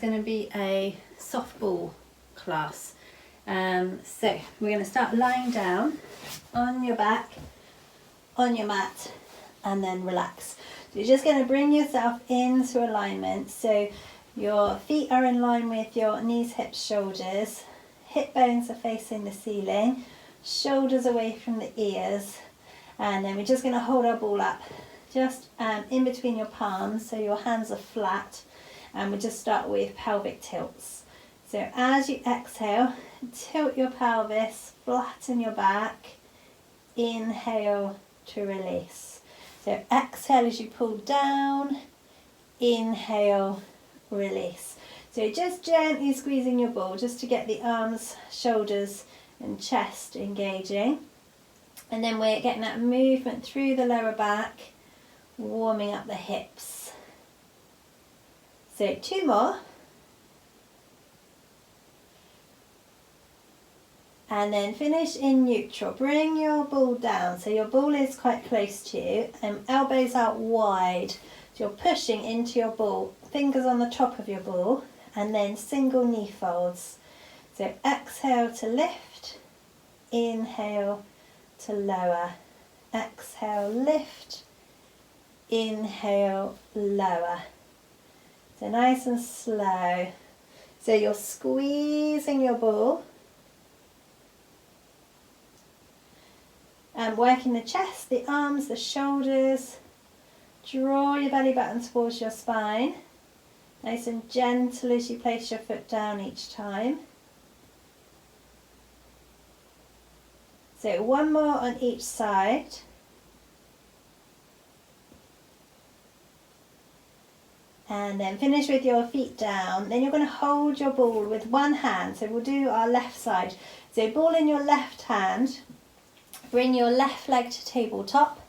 going to be a softball class. So we're going to start lying down on your back, on your mat, and then relax. So you're just going to bring yourself into alignment. So your feet are in line with your knees, hips, shoulders. Hip bones are facing the ceiling. Shoulders away from the ears. And then we're just going to hold our ball up just in between your palms, so your hands are flat. And we just start with pelvic tilts. So as you exhale, tilt your pelvis, flatten your back. Inhale to release. So exhale as you pull down. Inhale, release. So just gently squeezing your ball just to get the arms, shoulders and chest engaging. And then we're getting that movement through the lower back, warming up the hips. So 2 more. And then finish in neutral. Bring your ball down. So your ball is quite close to you. Elbows out wide. So you're pushing into your ball. Fingers on the top of your ball. And then single knee folds. So exhale to lift. Inhale to lower. Exhale, lift. Inhale, lower. So nice and slow. So you're squeezing your ball. And working the chest, the arms, the shoulders. Draw your belly button towards your spine. Nice and gentle as you place your foot down each time. So 1 more on each side. And then finish with your feet down. Then you're going to hold your ball with one hand. So we'll do our left side. So ball in your left hand. Bring your left leg to tabletop.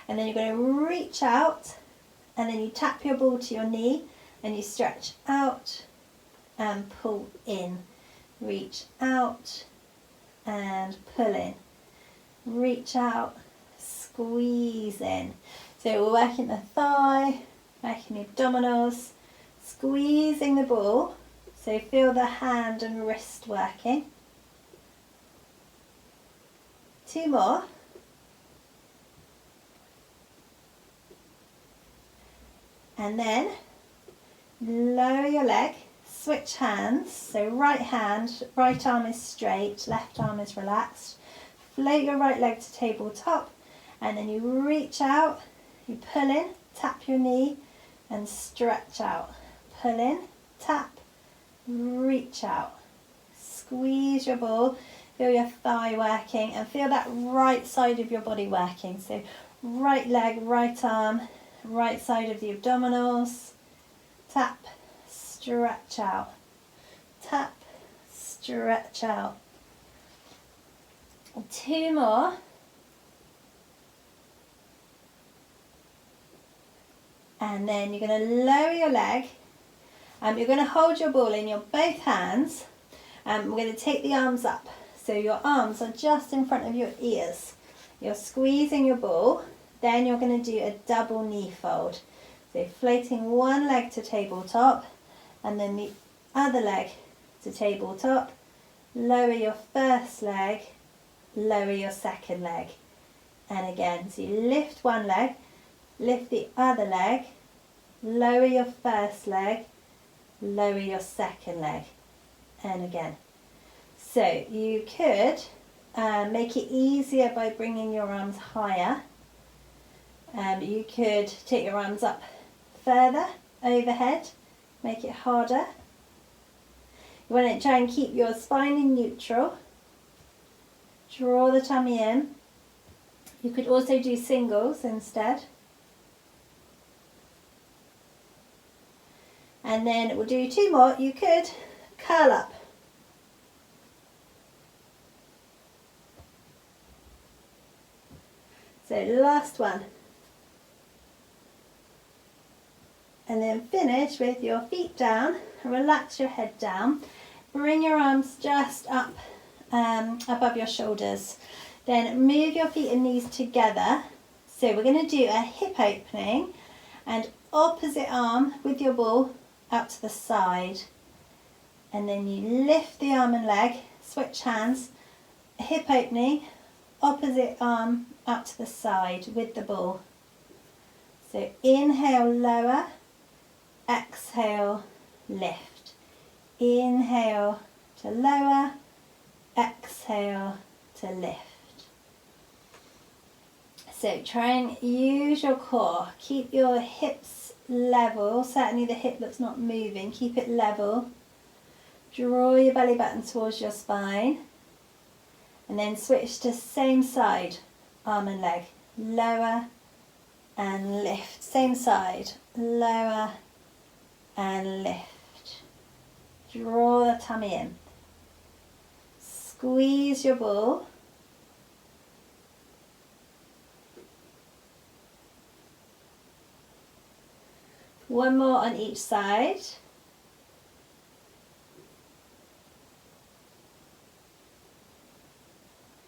And then you're going to reach out. And then you tap your ball to your knee. And you stretch out and pull in. Reach out and pull in. Reach out, squeeze in. So we're working the thigh, working the abdominals, squeezing the ball. So feel the hand and wrist working. 2 more. And then lower your leg, switch hands. So right hand, right arm is straight, left arm is relaxed. Float your right leg to tabletop, and then you reach out, you pull in, tap your knee and stretch out. Pull in, tap, reach out. Squeeze your ball, feel your thigh working and feel that right side of your body working. So right leg, right arm, right side of the abdominals. Tap, stretch out. Tap, stretch out. 2 more. And then you're going to lower your leg. You're going to hold your ball in your both hands. We're going to take the arms up. So your arms are just in front of your ears. You're squeezing your ball. Then you're going to do a double knee fold. So floating one leg to tabletop. And then the other leg to tabletop. Lower your first leg. Lower your second leg. And again, so you lift one leg, lift the other leg, lower your first leg, lower your second leg. And again. So you could make it easier by bringing your arms higher. You could take your arms up further overhead, make it harder. You want to try and keep your spine in neutral. Draw the tummy in. You could also do singles instead. And then we'll do 2 more. You could curl up. So last one. And then finish with your feet down. Relax your head down. Bring your arms just up above your shoulders. Then move your feet and knees together. So we're going to do a hip opening and opposite arm with your ball out to the side. and then you lift the arm and leg, switch hands, hip opening, opposite arm up to the side with the ball. So inhale, lower, exhale, lift. Inhale to lower, exhale to lift. So try and use your core. Keep your hips level, certainly the hip that's not moving, keep it level. Draw your belly button towards your spine. And then switch to same side, arm and leg. Lower and lift. Same side, lower and lift. Draw the tummy in. Squeeze your ball. One more on each side.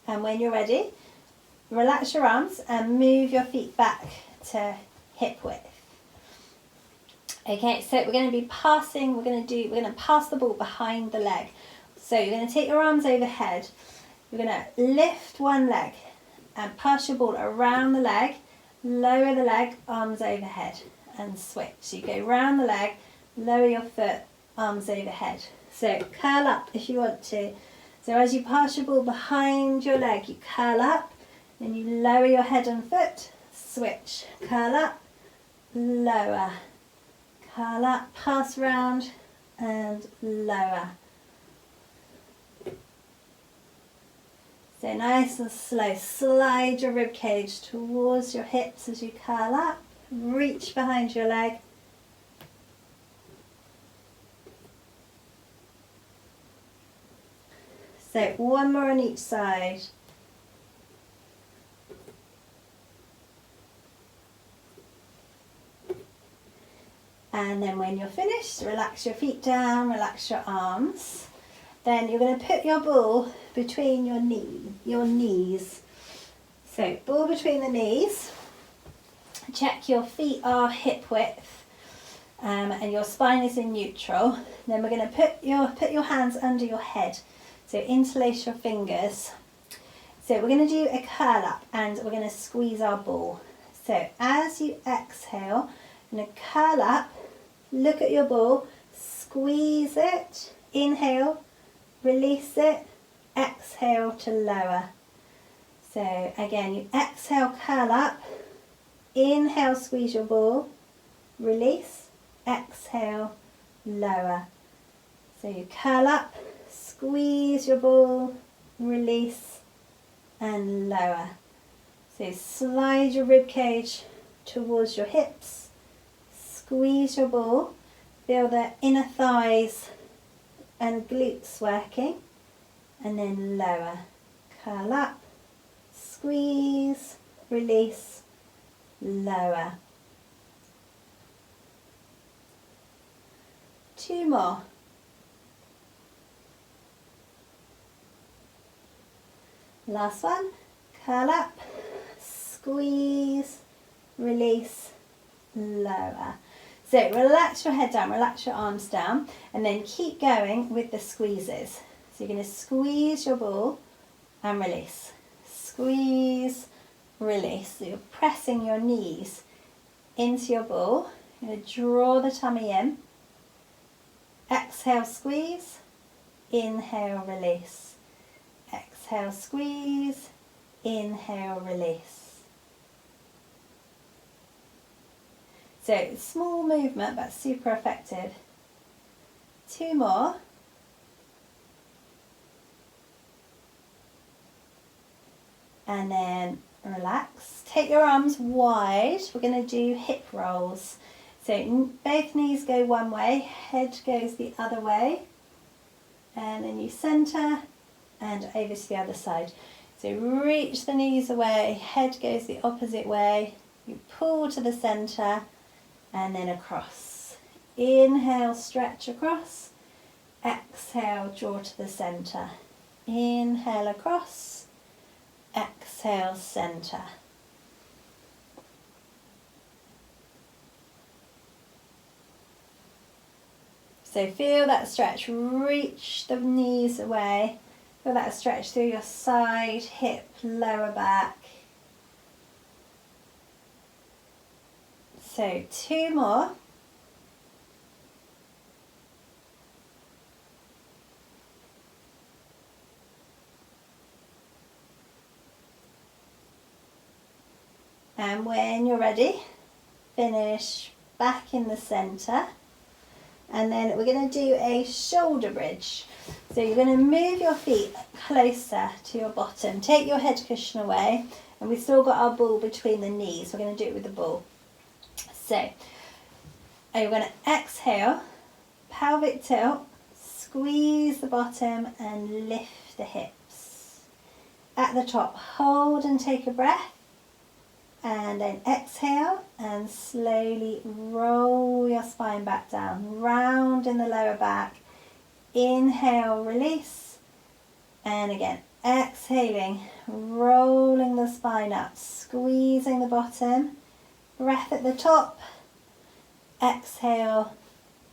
And when you're ready, relax your arms and move your feet back to hip width. Okay, so we're going to be passing, we're going to pass the ball behind the leg. So you're going to take your arms overhead. You're going to lift one leg and pass your ball around the leg, lower the leg, arms overhead, and switch. So you go round the leg, lower your foot, arms overhead. So curl up if you want to. So as you pass your ball behind your leg, you curl up, then you lower your head and foot, switch, curl up, lower, curl up, pass round and lower. So nice and slow, slide your rib cage towards your hips as you curl up, reach behind your leg. So one more on each side. And then when you're finished, relax your feet down, relax your arms. Then you're going to put your ball between your knees. So ball between the knees. Check your feet are hip width and your spine is in neutral. Then we're going to put your hands under your head. So interlace your fingers. So we're going to do a curl up and we're going to squeeze our ball. So as you exhale, you're going to curl up, look at your ball, squeeze it, inhale, release it, exhale to lower. So again, you exhale, curl up, inhale, squeeze your ball, release, exhale, lower. So you curl up, squeeze your ball, release and lower. So slide your rib cage towards your hips, squeeze your ball, feel the inner thighs and glutes working, and then lower. Curl up, squeeze, release, lower. Two more. Last one, curl up, squeeze, release, lower. So relax your head down, relax your arms down, and then keep going with the squeezes. So you're going to squeeze your ball and release. Squeeze, release. So you're pressing your knees into your ball. You're going to draw the tummy in. Exhale, squeeze. Inhale, release. Exhale, squeeze, inhale, release. So small movement but super effective. Two more. And then relax. Take your arms wide. We're going to do hip rolls. So both knees go one way, head goes the other way. And then you centre and over to the other side. So reach the knees away, head goes the opposite way. You pull to the centre and then across. Inhale, stretch across. Exhale, draw to the centre. Inhale across. Exhale, centre. So feel that stretch, reach the knees away. Feel that stretch through your side, hip, lower back. So 2 more. And when you're ready, finish back in the center. And then we're going to do a shoulder bridge. So you're going to move your feet closer to your bottom. Take your head cushion away. And we've still got our ball between the knees. We're going to do it with the ball. So you're going to exhale, pelvic tilt, squeeze the bottom and lift the hips. At the top, hold and take a breath. And then exhale and slowly roll your spine back down, round in the lower back. Inhale, release. And again, exhaling, rolling the spine up, squeezing the bottom. Breath at the top. Exhale,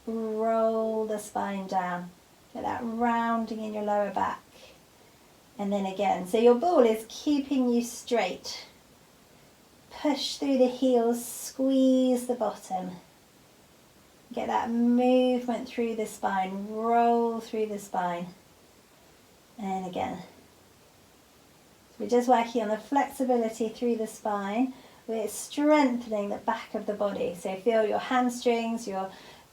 roll the spine down. Get that rounding in your lower back. And then again, so your ball is keeping you straight. Push through the heels, squeeze the bottom. Get that movement through the spine, roll through the spine. And again. We're just working on the flexibility through the spine. We're strengthening the back of the body. So feel your hamstrings, your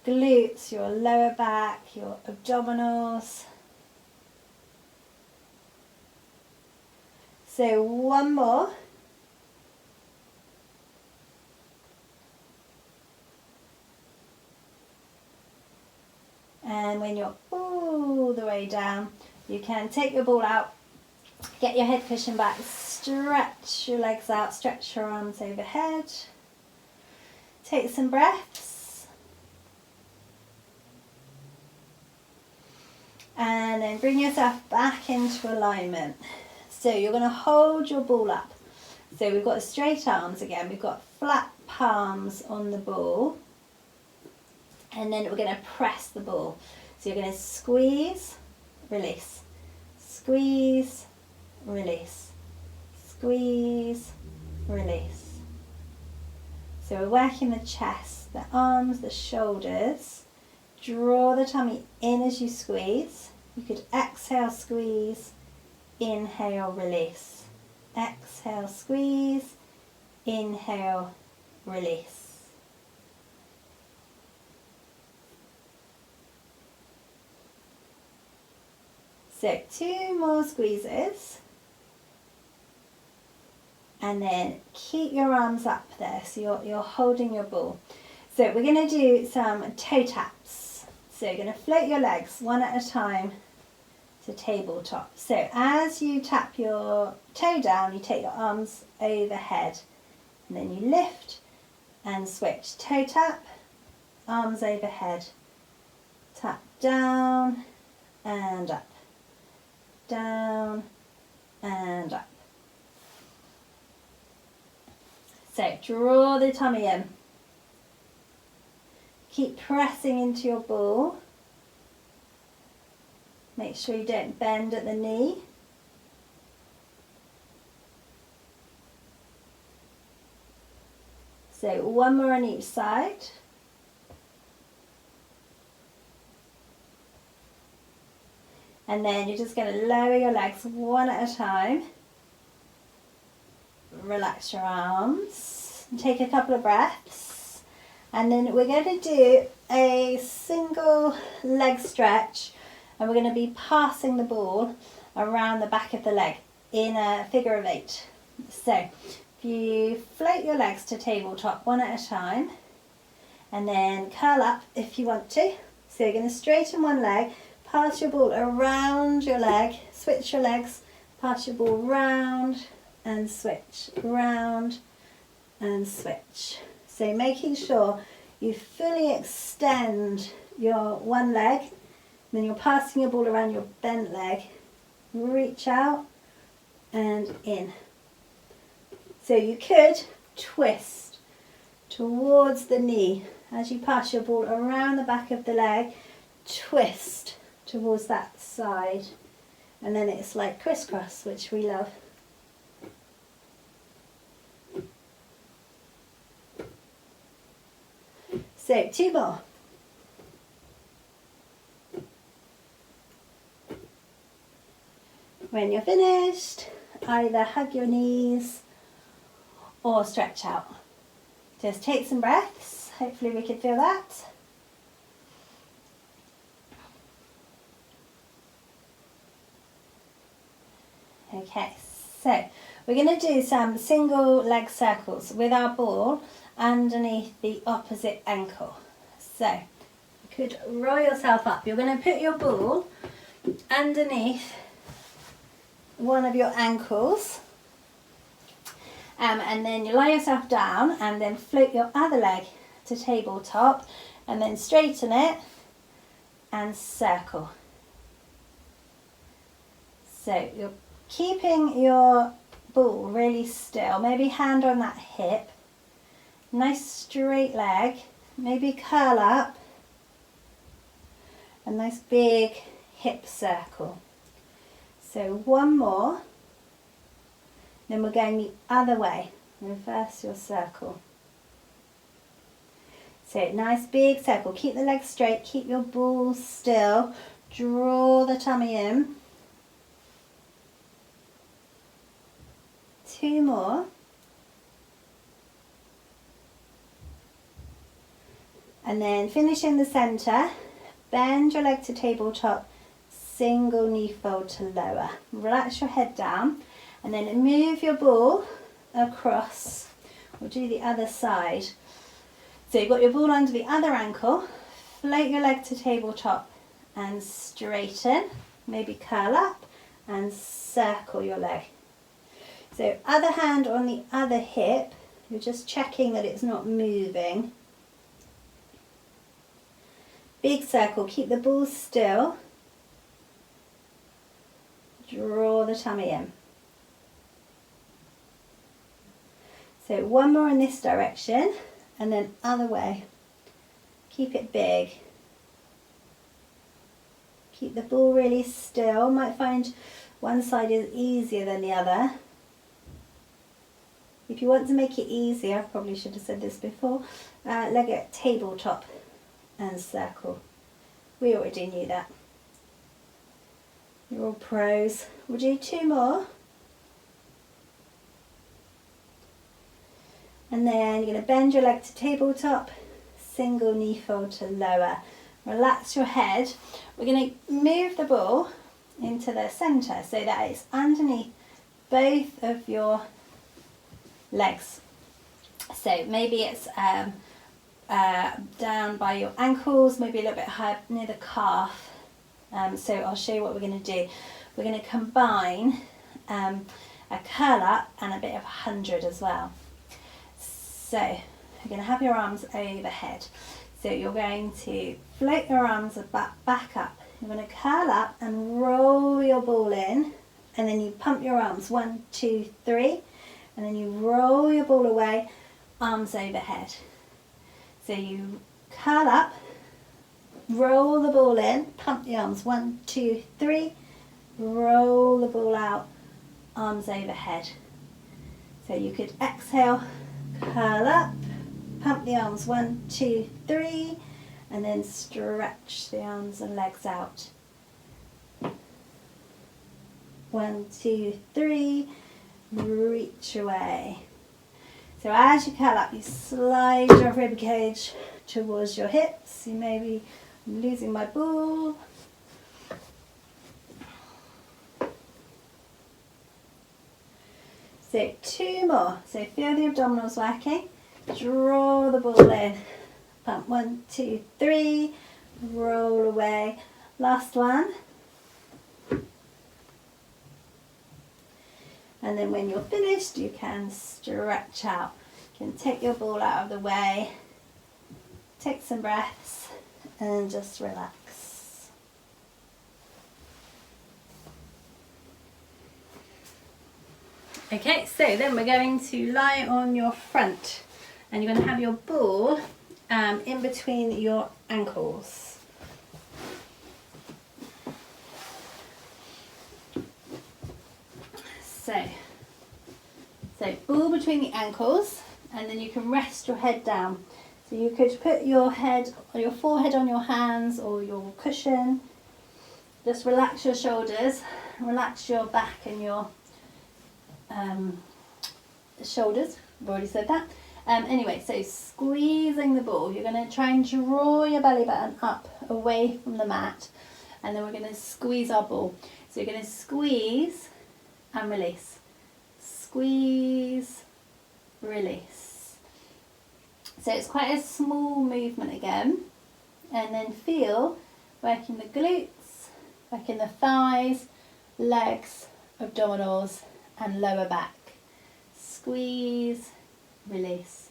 glutes, your lower back, your abdominals. So 1 more. And when you're all the way down, you can take your ball out, get your head cushion back, stretch your legs out, stretch your arms overhead. Take some breaths. And then bring yourself back into alignment. So you're going to hold your ball up. So we've got straight arms again, we've got flat palms on the ball. And then we're going to press the ball. So you're going to squeeze, release, squeeze, release, squeeze, release. So we're working the chest, the arms, the shoulders. Draw the tummy in as you squeeze. You could exhale, squeeze, inhale, release. Exhale, squeeze, inhale, release. So 2 more squeezes. And then keep your arms up there, so you're holding your ball. So we're going to do some toe taps. So you're going to float your legs one at a time to tabletop. So as you tap your toe down, you take your arms overhead. And then you lift and switch. Toe tap, arms overhead. Tap down and up. Down and up. So draw the tummy in. Keep pressing into your ball. Make sure you don't bend at the knee. So 1 more on each side. And then you're just going to lower your legs one at a time. Relax your arms. Take a couple of breaths. And then we're going to do a single leg stretch. And we're going to be passing the ball around the back of the leg in a figure of 8. So if you float your legs to tabletop one at a time. And then curl up if you want to. So you're going to straighten one leg. Pass your ball around your leg, switch your legs, pass your ball round and switch, round and switch. So making sure you fully extend your one leg, then you're passing your ball around your bent leg, reach out and in. So you could twist towards the knee as you pass your ball around the back of the leg. twist towards that side, and then it's like crisscross, which we love. So 2 more. When you're finished, either hug your knees or stretch out. Just take some breaths. Hopefully we can feel that. Okay, so we're going to do some single leg circles with our ball underneath the opposite ankle. So you could roll yourself up. You're going to put your ball underneath one of your ankles, and then you lie yourself down and then float your other leg to tabletop, and then straighten it and circle. So you're keeping your ball really still, maybe hand on that hip, nice straight leg, maybe curl up, a nice big hip circle. So 1 more, then we're going the other way, reverse your circle. So nice big circle, keep the legs straight, keep your ball still, draw the tummy in. 2 more. And then finish in the centre, bend your leg to tabletop, single knee fold to lower. Relax your head down and then move your ball across. We'll do the other side. So you've got your ball under the other ankle, float your leg to tabletop and straighten, maybe curl up and circle your leg. So other hand on the other hip, you're just checking that it's not moving. Big circle, keep the ball still. Draw the tummy in. So 1 more in this direction and then other way. Keep it big. Keep the ball really still. Might find one side is easier than the other. If you want to make it easier, I probably should have said this before, leg at tabletop and circle. We already knew that. You're all pros. We'll do 2 more. And then you're going to bend your leg to tabletop, single knee fold to lower. Relax your head. We're going to move the ball into the centre so that it's underneath both of your legs. So maybe it's down by your ankles, maybe a little bit higher near the calf. So I'll show you what we're going to do. We're going to combine a curl up and a bit of 100 as well. So you're going to have your arms overhead. So you're going to float your arms back up. You're going to curl up and roll your ball in, and then you pump your arms 1, 2, 3, and then you roll your ball away, arms overhead. So you curl up, roll the ball in, pump the arms 1, 2, 3, roll the ball out, arms overhead. So you could exhale, curl up, pump the arms 1, 2, 3, and then stretch the arms and legs out. 1, 2, 3, reach away. So as you curl up, you slide your rib cage towards your hips. You may be losing my ball. So 2 more. So feel the abdominals working. Draw the ball in. Pump 1, 2, 3. Roll away. Last one. And then when you're finished, you can stretch out. You can take your ball out of the way. Take some breaths and just relax. Okay, so then we're going to lie on your front and you're going to have your ball in between your ankles. So ball between the ankles, and then you can rest your head down. So you could put your head or your forehead on your hands or your cushion. Just relax your shoulders, relax your back and your shoulders. I've already said that. Anyway, so squeezing the ball, you're going to try and draw your belly button up away from the mat, and then we're going to squeeze our ball. So you're going to squeeze and release. Squeeze, release. So it's quite a small movement again, and then feel working the glutes, working the thighs, legs, abdominals and lower back. Squeeze, release,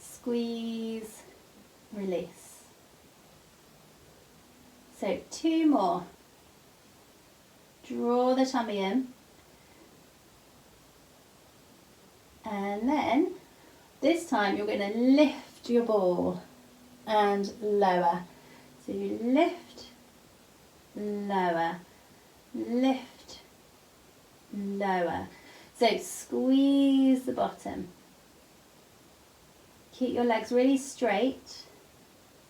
squeeze, release. So 2 more. Draw the tummy in, and then this time you're going to lift your ball and lower. So you lift, lower, lift, lower. So squeeze the bottom. Keep your legs really straight.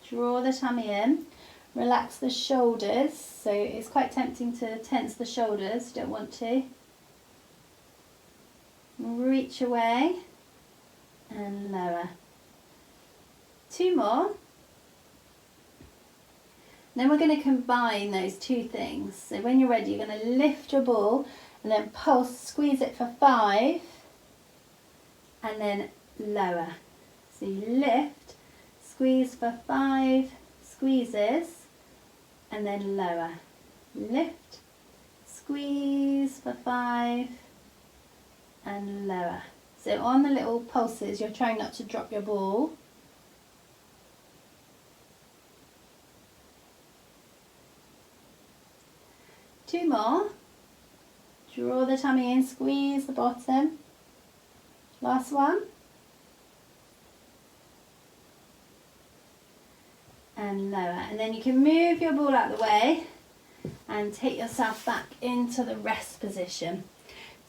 Draw the tummy in. Relax the shoulders. So it's quite tempting to tense the shoulders. You don't want to. Reach away and lower. 2 more. Then we're going to combine those 2 things. So when you're ready, you're going to lift your ball and then pulse, squeeze it for 5 and then lower. So you lift, squeeze for 5 squeezes and then lower. Lift, squeeze for 5 and lower. So on the little pulses, you're trying not to drop your ball. Two more. Draw the tummy in, squeeze the bottom. Last one. And lower. And then you can move your ball out of the way and take yourself back into the rest position.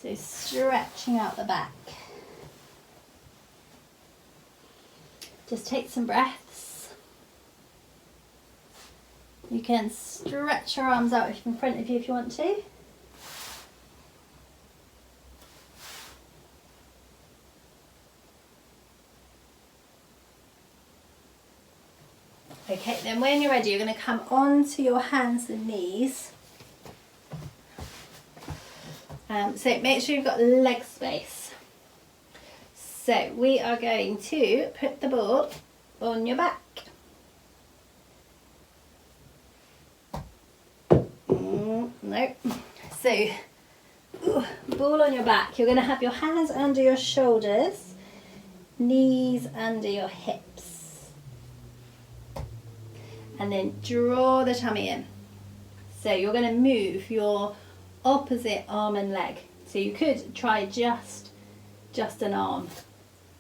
So stretching out the back. Just take some breaths. You can stretch your arms out in front of you if you want to. Okay, then when you're ready, you're going to come onto your hands and knees. So make sure you've got leg space. So we are going to put the ball on your back. No. So ball on your back. You're going to have your hands under your shoulders, knees under your hips. And then draw the tummy in. So you're going to move your opposite arm and leg. So you could try just an arm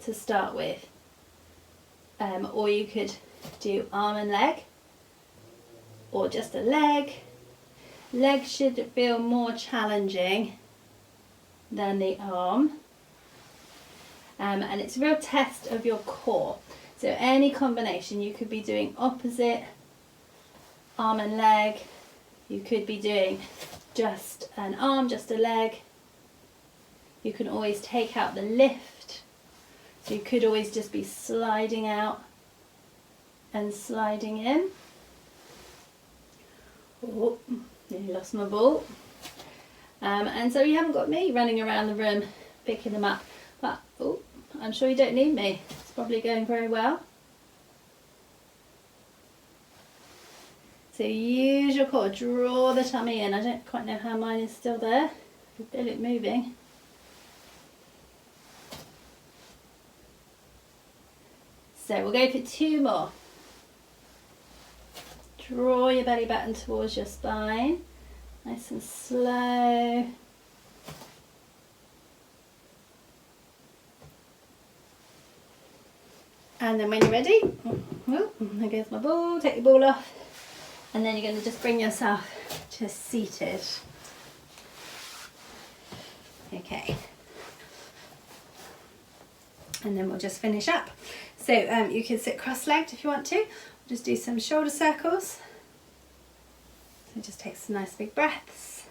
to start with, or you could do arm and leg, or just a leg. Leg should feel more challenging than the arm, and it's a real test of your core. So any combination, you could be doing opposite arm and leg, you could be doing just an arm, just a leg. You can always take out the lift, so you could always just be sliding out and sliding in. Oh, nearly lost my ball. And so you haven't got me running around the room picking them up, but oh, I'm sure you don't need me. It's probably going very well. So use your core, draw the tummy in. I don't quite know how mine is still there. I can feel it moving. So we'll go for 2 more. Draw your belly button towards your spine. Nice and slow. And then when you're ready, oh, there goes my ball, take your ball off. And then you're going to just bring yourself to seated. Okay, and then we'll just finish up. So you can sit cross-legged if you want to. We'll just do some shoulder circles. So just take some nice big breaths.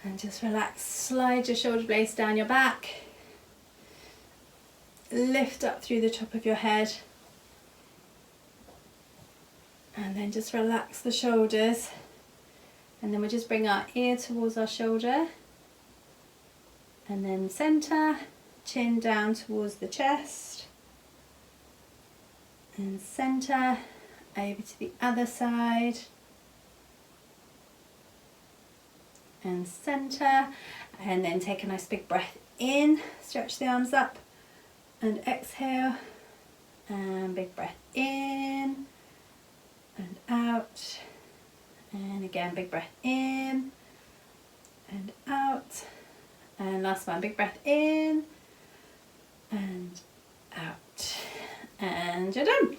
And just relax, slide your shoulder blades down your back. Lift up through the top of your head. And then just relax the shoulders. And then we'll just bring our ear towards our shoulder. And then center, chin down towards the chest. And center, over to the other side. And center, and then take a nice big breath in, stretch the arms up, and exhale, and big breath in, and out, and again big breath in, and out, and last one, big breath in, and out, and you're done.